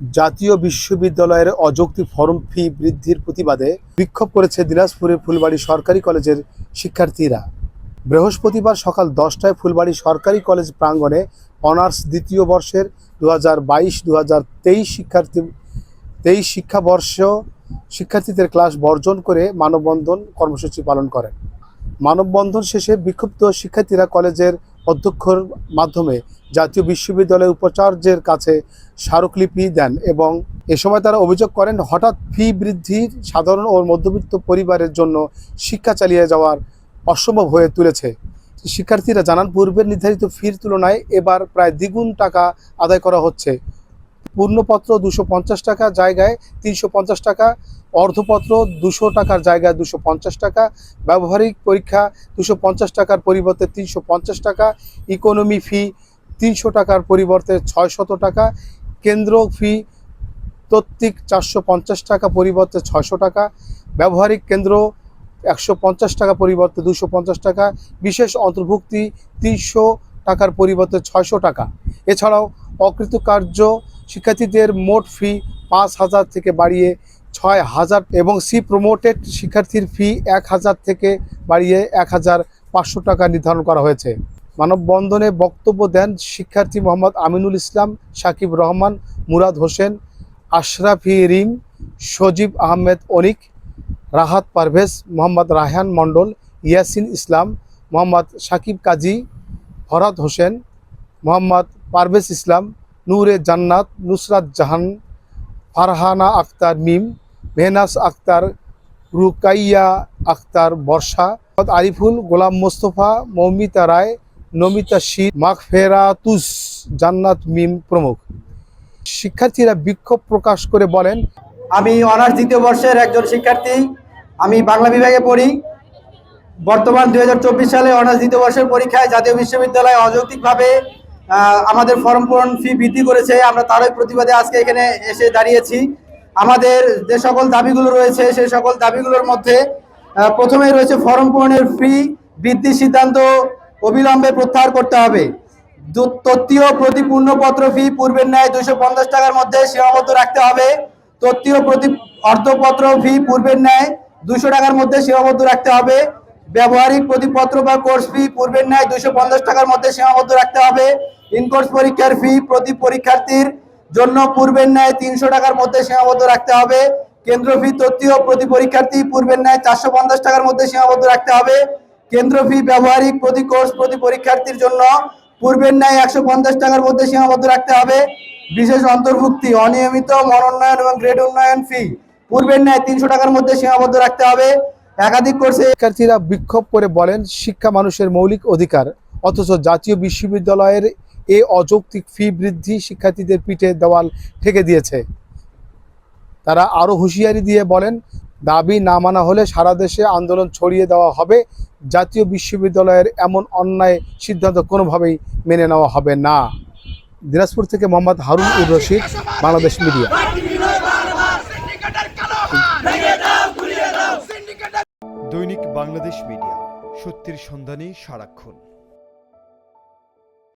জাতীয় বিশ্ববিদ্যালয়ের অযৌক্তিক ফরম ফি বৃদ্ধির প্রতিবাদে বিক্ষোভ করেছে দিনাজপুরের ফুলবাড়ী সরকারি কলেজের শিক্ষার্থীরা। বৃহস্পতিবার সকাল 10টায় ফুলবাড়ী সরকারি কলেজ প্রাঙ্গণে অনার্স দ্বিতীয় বর্ষের 2022-2023 শিক্ষাবর্ষ শিক্ষার্থীদের ক্লাস বর্জন করে মানববন্ধন কর্মসূচি পালন করেন। মানববন্ধন শেষে বিক্ষুব্ধ শিক্ষার্থীরা কলেজের অধ্যক্ষর মাধ্যমে জাতীয় বিশ্ববিদ্যালয়ের উপাচার্যের কাছে স্মারকলিপি দেন এবং এ সময় তারা অভিযোগ করেন, হঠাৎ ফি বৃদ্ধির সাধারণ ও মধ্যবিত্ত পরিবারের জন্য শিক্ষা চালিয়ে যাওয়ার অসম্ভব হয়ে তুলেছে। শিক্ষার্থীরা জানান, পূর্বের নির্ধারিত ফির তুলনায় এবার প্রায় দ্বিগুণ টাকা আদায় করা হচ্ছে। পূর্ণপত্র 250 টাকা জায়গায় 350 টাকা, অর্ধপত্র 200 টাকার জায়গায় 250 টাকা, ব্যবহারিক পরীক্ষা 250 টাকার পরিবর্তে 350 টাকা, ইকোনমি ফি 300 টাকার পরিবর্তে 600 টাকা, কেন্দ্র ফি তত্ত্বিক 450 টাকা পরিবর্তে 600 টাকা, ব্যবহারিক কেন্দ্র 150 টাকা পরিবর্তে 250 টাকা, বিশেষ অন্তর্ভুক্তি 300 টাকার পরিবর্তে 600 টাকা। এছাড়াও অকৃতকার্য শিক্ষার্থীদের মোট ফি 5,000 থেকে বাড়িয়ে 6,000 এবং সি প্রমোটেড শিক্ষার্থীর ফি 1,000 থেকে বাড়িয়ে 1,500 টাকা নির্ধারণ করা হয়েছে। মানববন্ধনে বক্তব্য দেন শিক্ষার্থী মোহাম্মদ আমিনুল ইসলাম, সাকিব রহমান, মুরাদ হোসেন, আশরাফি রিম, সজীব আহমেদ অনিক, রাহাত পারভেজ, মোহাম্মদ রায়হান মণ্ডল, ইয়াসিন ইসলাম, মোহাম্মদ সাকিব কাজী, ফরহাদ হোসেন, মোহাম্মদ পারভেজ ইসলাম, নূরে জান্নাত, নুসরাত জাহান, ফারহানা আক্তার মিম, মেহনাজ আক্তার, রুকাইয়া আক্তার বর্ষা, আরিফুল, গোলাম মোস্তফা, মৌমিতা রায়, নমিতা শীর, মাগফেরাতুস জান্নাত মিম প্রমুখ। শিক্ষার্থীরা বিক্ষোভ প্রকাশ করে বলেন, আমি অনার্স দ্বিতীয় বর্ষের একজন শিক্ষার্থী। আমি বাংলা বিভাগে পড়ি। বর্তমান 2024 সালে অনার্স দ্বিতীয় বর্ষের পরীক্ষায় জাতীয় বিশ্ববিদ্যালয় অযৌক্তিকভাবে আমাদের ফর্ম পূরণ ফি বৃদ্ধি করেছে। আমরা তারই প্রতিবাদে আজকে এখানে এসে দাঁড়িয়েছি। আমাদের যে সকল দাবিগুলো রয়েছে সেই সকল দাবিগুলোর মধ্যে প্রথমেই রয়েছে ফর্ম পূরণের ফি বৃদ্ধির সিদ্ধান্ত অবিলম্বে প্রত্যাহার করতে হবে। তত্ত্বীয় প্রতি পূর্ণপত্র ফি পূর্বের ন্যায় 250 টাকার মধ্যে সীমাবদ্ধ রাখতে হবে। তত্ত্বীয় প্রতি অর্ধপত্র ফি পূর্বের ন্যায় 200 টাকার মধ্যে সীমাবদ্ধ রাখতে হবে। ব্যবহারিক প্রতিপত্র বা কোর্স ফি পূর্বের ন্যায় 250 টাকার মধ্যে সীমাবদ্ধ রাখতে হবে। ইনকোর্স পরীক্ষার ফি প্রতি পরীক্ষার্থীর জন্য পূর্বের ন্যায় 300 টাকার মধ্যে সীমাবদ্ধ রাখতে হবে। কেন্দ্র ফি তত্ত্বীয় প্রতি পরীক্ষার্থী পূর্বের ন্যায় 450 টাকার মধ্যে সীমাবদ্ধ রাখতে হবে। কেন্দ্র ফি ব্যবহারিক প্রতি কোর্স প্রতি পরীক্ষার্থীর জন্য পূর্বের ন্যায় 150 টাকার মধ্যে সীমাবদ্ধ রাখতে হবে। বিশেষ অন্তর্ভুক্তি, অনিয়মিত মনোনয়ন এবং গ্রেড উন্নয়ন ফি পূর্বের ন্যায় 300 টাকার মধ্যে সীমাবদ্ধ রাখতে হবে। একাধিক কোর্সে শিক্ষার্থীরা বিক্ষোভ করে বলেন, শিক্ষা মানুষের মৌলিক অধিকার, অথচ জাতীয় বিশ্ববিদ্যালয়ের এই অযৌক্তিক ফি বৃদ্ধি শিক্ষার্থীদের পিঠে দেওয়াল ঠেকে দিয়েছে। তারা আরও হুঁশিয়ারি দিয়ে বলেন, দাবি না মানা হলে সারা দেশে আন্দোলন ছড়িয়ে দেওয়া হবে। জাতীয় বিশ্ববিদ্যালয়ের এমন অন্যায় সিদ্ধান্ত কোনোভাবেই মেনে নেওয়া হবে না। দিনাজপুর থেকে মোহাম্মদ হারুন উর রশিদ, বাংলাদেশ মিডিয়া। দৈনিক বাংলাদেশ মিডিয়া, সত্যের সন্ধানে সারাক্ষণ।